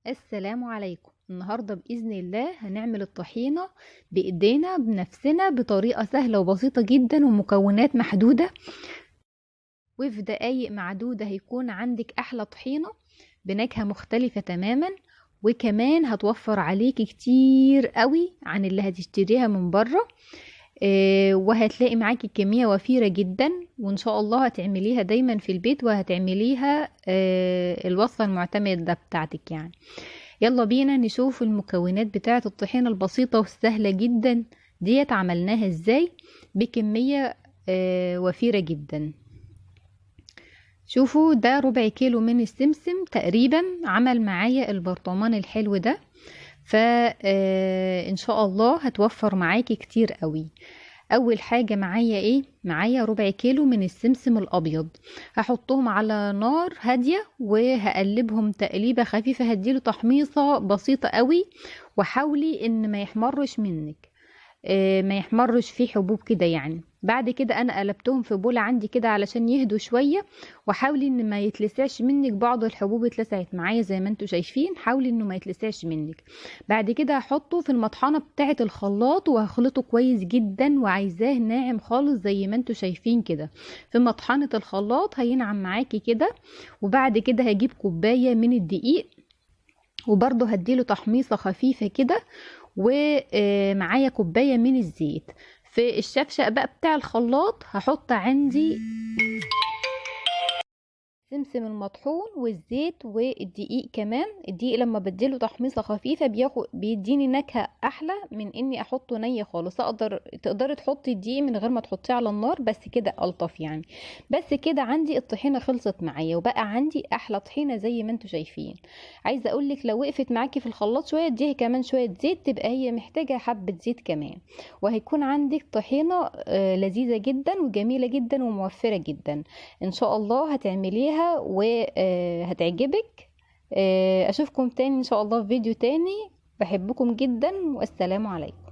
السلام عليكم. النهاردة بإذن الله هنعمل الطحينة بإيدينا بنفسنا بطريقة سهلة وبسيطة جدا ومكونات محدودة، وفي دقايق معدودة هيكون عندك أحلى طحينة بنكهة مختلفة تماما، وكمان هتوفر عليك كتير قوي عن اللي هتشتريها من بره. وهتلاقي معاكي كمية وفيرة جدا، وان شاء الله هتعمليها دايما في البيت وهتعمليها الوصفة المعتمدة بتاعتك يعني. يلا بينا نشوف المكونات بتاعة الطحينة البسيطة والسهلة جدا ديت عملناها ازاي بكمية وفيرة جدا. شوفوا ده 1/4 كيلو من السمسم تقريبا، عمل معايا البرطمان الحلو ده، فان شاء الله هتوفر معاكي كتير قوي. اول حاجة معايا ايه؟ معايا 1/4 كيلو من السمسم الابيض، هحطهم على نار هادية وهقلبهم تقليبة خفيفة، هديله تحميصة بسيطة قوي، وحاولي ان ما يحمرش منك، ما يحمرش فيه حبوب كده يعني. بعد كده انا قلبتهم في بولة عندي كده علشان يهدوا شوية، وحاولي ان ما يتلسعش منك. بعض الحبوب اتلسعت معايا زي ما انتوا شايفين، حاولي انه ما يتلسعش منك. بعد كده هحطه في المطحنة بتاعة الخلاط وهخلطه كويس جدا، وعايزاه ناعم خالص زي ما انتوا شايفين كده في مطحنة الخلاط، هينعم معاكي كده. وبعد كده هجيب كوباية من الدقيق، وبرضه هديله تحميصة خفيفة كده، ومعايا كوباية من الزيت. في الشفشق بقى بتاع الخلاط هحط عندي سمسم المطحون والزيت والدقيق كمان. الدقيق لما بديله تحميصه خفيفه بيديني نكهه احلى من اني احطه ني خالص. تقدري تحطي الدقيق من غير ما تحطيه على النار، بس كده الطف يعني. بس كده عندي الطحينه خلصت معايا، وبقى عندي احلى طحينه زي ما انتوا شايفين. عايزه اقولك لو وقفت معاكي في الخلاط شويه اديها كمان شويه زيت، تبقى هي محتاجه حبه زيت كمان، وهيكون عندك طحينه لذيذه جدا وجميله جدا وموفره جدا. ان شاء الله هتعمليها وهتعجبك. اشوفكم تاني ان شاء الله في فيديو تاني. بحبكم جدا والسلام عليكم.